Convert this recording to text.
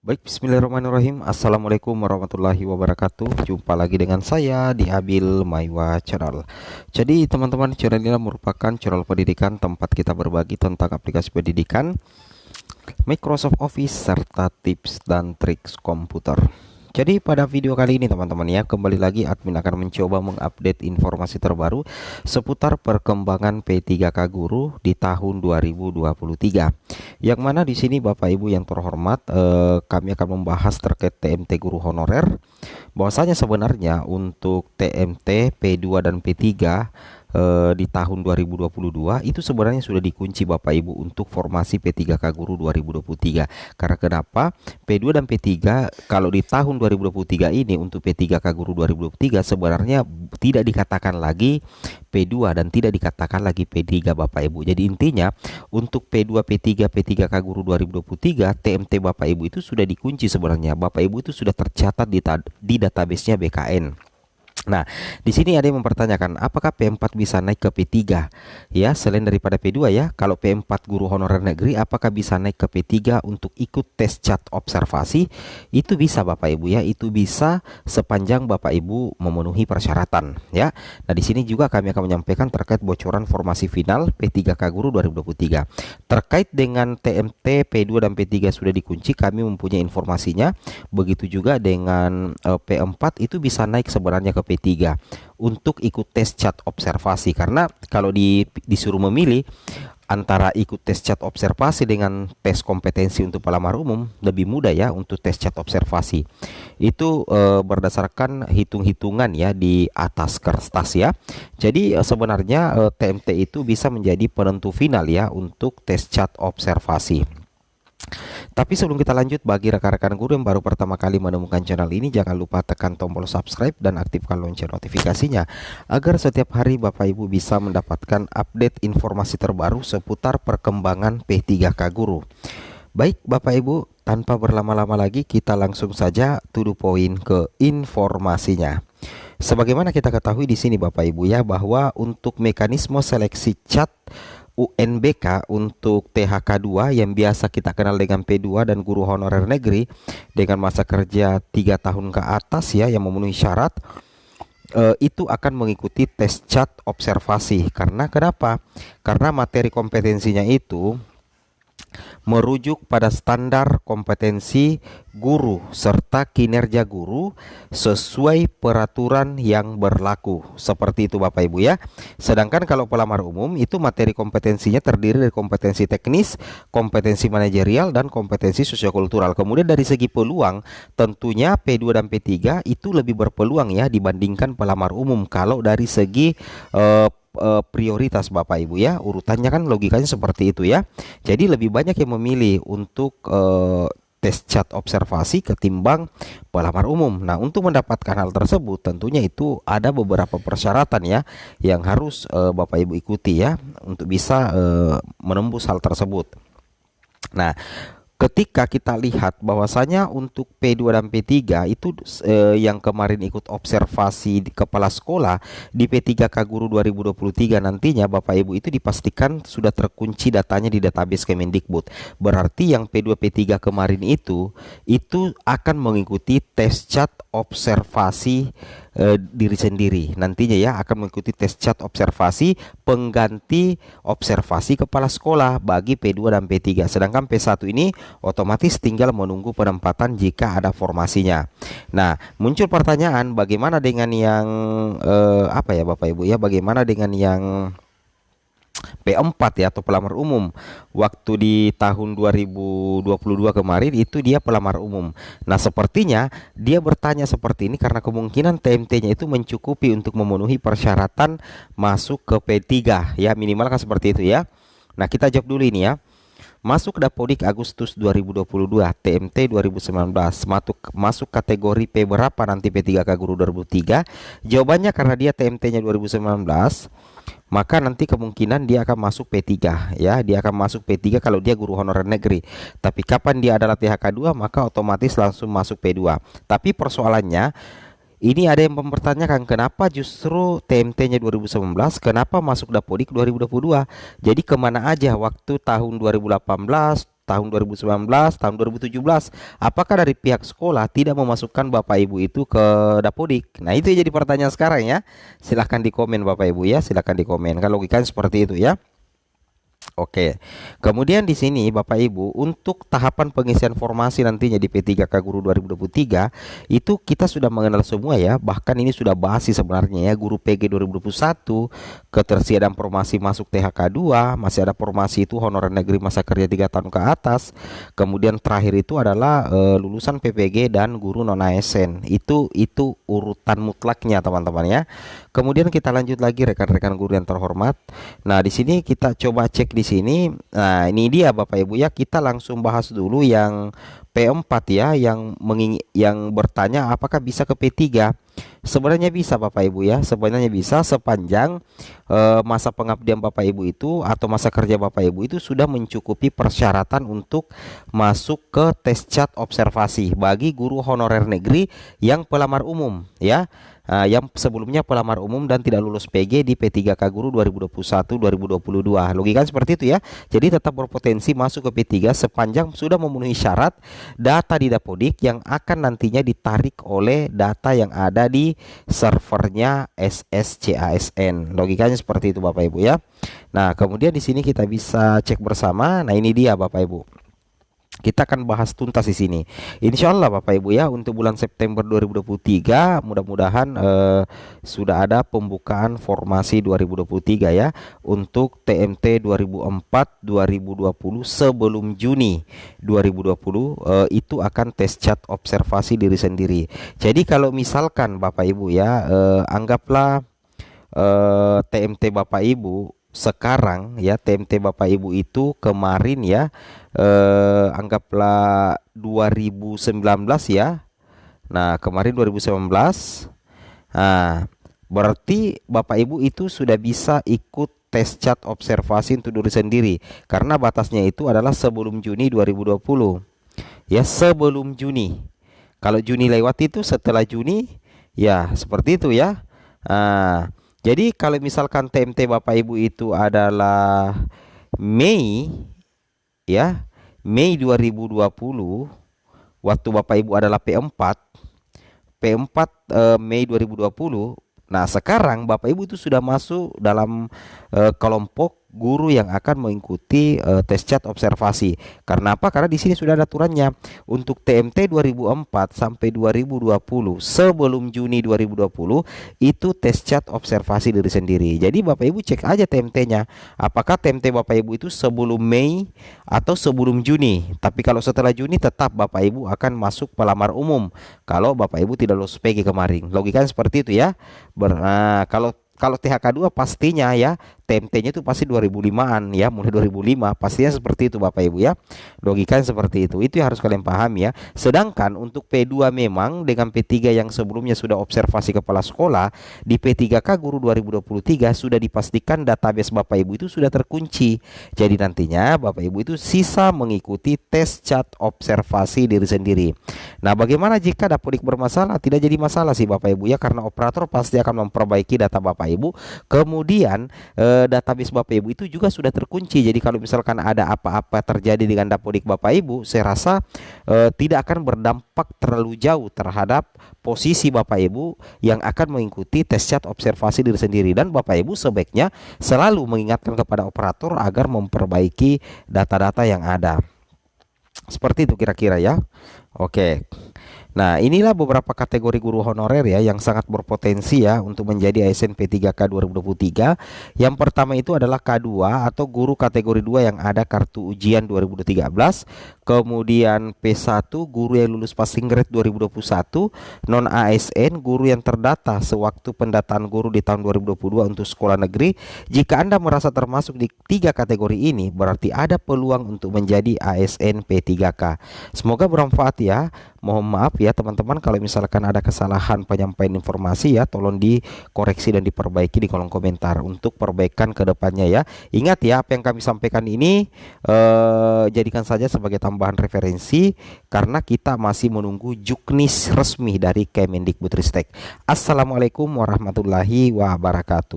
Baik, bismillahirrahmanirrahim. Assalamualaikum warahmatullahi wabarakatuh. Jumpa lagi dengan saya di Abil Maiwa Channel. Jadi teman-teman, channel ini merupakan channel pendidikan tempat kita berbagi tentang aplikasi pendidikan, Microsoft Office, serta tips dan triks komputer. Jadi pada video kali ini teman-teman ya, kembali lagi admin akan mencoba mengupdate informasi terbaru seputar perkembangan P3K Guru di tahun 2023. Yang mana di sini Bapak Ibu yang terhormat, kami akan membahas terkait TMT guru honorer. Bahwasanya sebenarnya untuk TMT P2 dan P3 di tahun 2022 itu sebenarnya sudah dikunci Bapak Ibu untuk formasi P3K Guru 2023. Karena kenapa? P2 dan P3 kalau di tahun 2023 ini untuk P3K Guru 2023 sebenarnya tidak dikatakan lagi P2 dan tidak dikatakan lagi P3 Bapak Ibu. Jadi intinya untuk P2, P3, P3K Guru 2023 TMT Bapak Ibu itu sudah dikunci sebenarnya. Bapak Ibu itu sudah tercatat di database-nya BKN. Nah, di sini ada yang mempertanyakan apakah P4 bisa naik ke P3? Ya, selain daripada P2 ya. Kalau P4 guru honorer negeri apakah bisa naik ke P3 untuk ikut tes cat observasi? Itu bisa Bapak Ibu ya. Itu bisa sepanjang Bapak Ibu memenuhi persyaratan ya. Nah, di sini juga kami akan menyampaikan terkait bocoran formasi final P3K guru 2023. Terkait dengan TMT P2 dan P3 sudah dikunci, kami mempunyai informasinya. Begitu juga dengan P4 itu bisa naik sebenarnya ke P3 untuk ikut tes cat observasi. Karena kalau disuruh memilih antara ikut tes cat observasi dengan tes kompetensi untuk pelamar umum, lebih mudah ya untuk tes cat observasi. Itu berdasarkan hitung-hitungan ya di atas kertas ya. Jadi sebenarnya TMT itu bisa menjadi penentu final ya untuk tes cat observasi. Tapi sebelum kita lanjut, bagi rekan-rekan guru yang baru pertama kali menemukan channel ini, jangan lupa tekan tombol subscribe dan aktifkan lonceng notifikasinya agar setiap hari Bapak Ibu bisa mendapatkan update informasi terbaru seputar perkembangan P3K Guru. Baik Bapak Ibu, tanpa berlama-lama lagi kita langsung saja to the point ke informasinya. Sebagaimana kita ketahui di sini Bapak Ibu ya, bahwa untuk mekanisme seleksi cat UNBK untuk THK2 yang biasa kita kenal dengan P2 dan guru honorer negeri dengan masa kerja 3 tahun ke atas ya yang memenuhi syarat, itu akan mengikuti tes cat observasi. Karena kenapa? Karena materi kompetensinya itu merujuk pada standar kompetensi guru serta kinerja guru sesuai peraturan yang berlaku. Seperti itu Bapak Ibu ya. Sedangkan kalau pelamar umum itu materi kompetensinya terdiri dari kompetensi teknis, kompetensi manajerial, dan kompetensi sosiokultural. Kemudian dari segi peluang, tentunya P2 dan P3 itu lebih berpeluang ya dibandingkan pelamar umum kalau dari segi prioritas Bapak Ibu ya. Urutannya kan logikanya seperti itu ya. Jadi lebih banyak yang memilih untuk tes cat observasi ketimbang pelamar umum. Nah, untuk mendapatkan hal tersebut tentunya itu ada beberapa persyaratan ya yang harus Bapak Ibu ikuti ya untuk bisa menembus hal tersebut. Nah, ketika kita lihat bahwasanya untuk P2 dan P3 itu yang kemarin ikut observasi di kepala sekolah di P3K Guru 2023 nantinya Bapak Ibu itu dipastikan sudah terkunci datanya di database Kemendikbud. Berarti yang P2 P3 kemarin itu akan mengikuti tes cat observasi diri sendiri. Nantinya ya akan mengikuti tes cat observasi pengganti observasi kepala sekolah bagi P2 dan P3. Sedangkan P1 ini otomatis tinggal menunggu penempatan jika ada formasinya. Nah, muncul pertanyaan bagaimana dengan yang apa ya Bapak Ibu ya, bagaimana dengan yang P4 ya atau pelamar umum. Waktu di tahun 2022 kemarin itu dia pelamar umum. Nah, sepertinya dia bertanya seperti ini karena kemungkinan TMT-nya itu mencukupi untuk memenuhi persyaratan masuk ke P3 ya, minimal kan seperti itu ya. Nah, kita jawab dulu ini ya. Masuk Dapodik Agustus 2022, TMT 2019, masuk kategori P berapa nanti P3K Guru 2003? Jawabannya karena dia TMT-nya 2019, maka nanti kemungkinan dia akan masuk P3 ya, dia akan masuk P3 kalau dia guru honorer negeri. Tapi kapan dia adalah THK2 maka otomatis langsung masuk P2. Tapi persoalannya ini ada yang mempertanyakan kenapa justru TMT-nya 2019, kenapa masuk Dapodik 2022. Jadi kemana aja waktu tahun 2018, tahun 2019, tahun 2017. Apakah dari pihak sekolah tidak memasukkan Bapak Ibu itu ke Dapodik? Nah, itu jadi pertanyaan sekarang ya. Silahkan di komen Bapak Ibu ya, silahkan di komen. Kalau logikanya seperti itu ya. Oke. Kemudian di sini Bapak Ibu, untuk tahapan pengisian formasi nantinya di P3K Guru 2023 itu kita sudah mengenal semua ya. Bahkan ini sudah bahas sih sebenarnya ya, Guru PG 2021, ketersediaan formasi masuk THK 2, masih ada formasi itu honorer negeri masa kerja 3 tahun ke atas. Kemudian terakhir itu adalah lulusan PPG dan guru non ASN. Itu urutan mutlaknya teman-teman ya. Kemudian kita lanjut lagi rekan-rekan guru yang terhormat. Nah, di sini kita coba cek di sini. Nah, ini dia Bapak Ibu ya. Kita langsung bahas dulu yang P4 ya, yang bertanya apakah bisa ke P3. Sebenarnya bisa Bapak Ibu ya. Sebenarnya bisa sepanjang masa pengabdian Bapak Ibu itu atau masa kerja Bapak Ibu itu sudah mencukupi persyaratan untuk masuk ke tes cat observasi bagi guru honorer negeri yang pelamar umum ya. Yang sebelumnya pelamar umum dan tidak lulus PG di P3K Guru 2021-2022. Logika seperti itu ya. Jadi tetap berpotensi masuk ke P3 sepanjang sudah memenuhi syarat data di Dapodik yang akan nantinya ditarik oleh data yang ada di servernya SSCASN. Logikanya seperti itu Bapak Ibu ya. Nah, kemudian di sini kita bisa cek bersama. Nah, ini dia Bapak Ibu. Kita akan bahas tuntas di sini. Insya Allah Bapak Ibu ya, untuk bulan September 2023 mudah-mudahan sudah ada pembukaan formasi 2023 ya untuk TMT 2004-2020 sebelum Juni 2020 itu akan tes cat observasi diri sendiri. Jadi kalau misalkan Bapak Ibu ya anggaplah TMT Bapak Ibu sekarang ya, TMT Bapak Ibu itu kemarin ya anggaplah 2019 ya. Nah, kemarin 2019. Nah, berarti Bapak Ibu itu sudah bisa ikut tes cat observasi untuk diri sendiri karena batasnya itu adalah sebelum Juni 2020. Ya, sebelum Juni. Kalau Juni lewat itu setelah Juni ya seperti itu ya. Nah, jadi kalau misalkan TMT Bapak Ibu itu adalah Mei ya, Mei 2020 waktu Bapak Ibu adalah P4 Mei 2020. Nah, sekarang Bapak Ibu itu sudah masuk dalam kelompok guru yang akan mengikuti tes cat observasi. Karena apa? Karena di sini sudah ada aturannya. Untuk TMT 2004 sampai 2020 sebelum Juni 2020 itu tes cat observasi diri sendiri. Jadi Bapak Ibu cek aja TMT-nya. Apakah TMT Bapak Ibu itu sebelum Mei atau sebelum Juni? Tapi kalau setelah Juni tetap Bapak Ibu akan masuk pelamar umum kalau Bapak Ibu tidak lulus PG kemarin. Logikanya seperti itu ya. Kalau THK 2 pastinya ya TMT-nya itu pasti 2005-an ya, mulai 2005 pastinya seperti itu Bapak Ibu ya. Logikanya seperti itu. Itu yang harus kalian pahami ya. Sedangkan untuk P2 memang dengan P3 yang sebelumnya sudah observasi kepala sekolah, di P3K Guru 2023 sudah dipastikan database Bapak Ibu itu sudah terkunci. Jadi nantinya Bapak Ibu itu sisa mengikuti tes cat observasi diri sendiri. Nah, bagaimana jika Dapodik bermasalah? Tidak jadi masalah sih Bapak Ibu ya, karena operator pasti akan memperbaiki data Bapak Ibu. Kemudian database Bapak Ibu itu juga sudah terkunci. Jadi kalau misalkan ada apa-apa terjadi dengan Dapodik Bapak Ibu, saya rasa tidak akan berdampak terlalu jauh terhadap posisi Bapak Ibu yang akan mengikuti tes cat observasi diri sendiri. Dan Bapak Ibu sebaiknya selalu mengingatkan kepada operator agar memperbaiki data-data yang ada. Seperti itu kira-kira ya. Oke. Nah, inilah beberapa kategori guru honorer ya yang sangat berpotensi ya untuk menjadi ASN P3K 2023. Yang pertama itu adalah K2 atau guru kategori 2 yang ada kartu ujian 2013. Kemudian P1 guru yang lulus passing grade 2021. Non ASN guru yang terdata sewaktu pendataan guru di tahun 2022 untuk sekolah negeri. Jika Anda merasa termasuk di 3 kategori ini, berarti ada peluang untuk menjadi ASN P3K. Semoga bermanfaat ya. Mohon maaf ya teman-teman kalau misalkan ada kesalahan penyampaian informasi ya, tolong dikoreksi dan diperbaiki di kolom komentar untuk perbaikan ke depannya ya. Ingat ya, apa yang kami sampaikan ini jadikan saja sebagai tambahan referensi karena kita masih menunggu juknis resmi dari Kemendikbudristek. Assalamualaikum warahmatullahi wabarakatuh.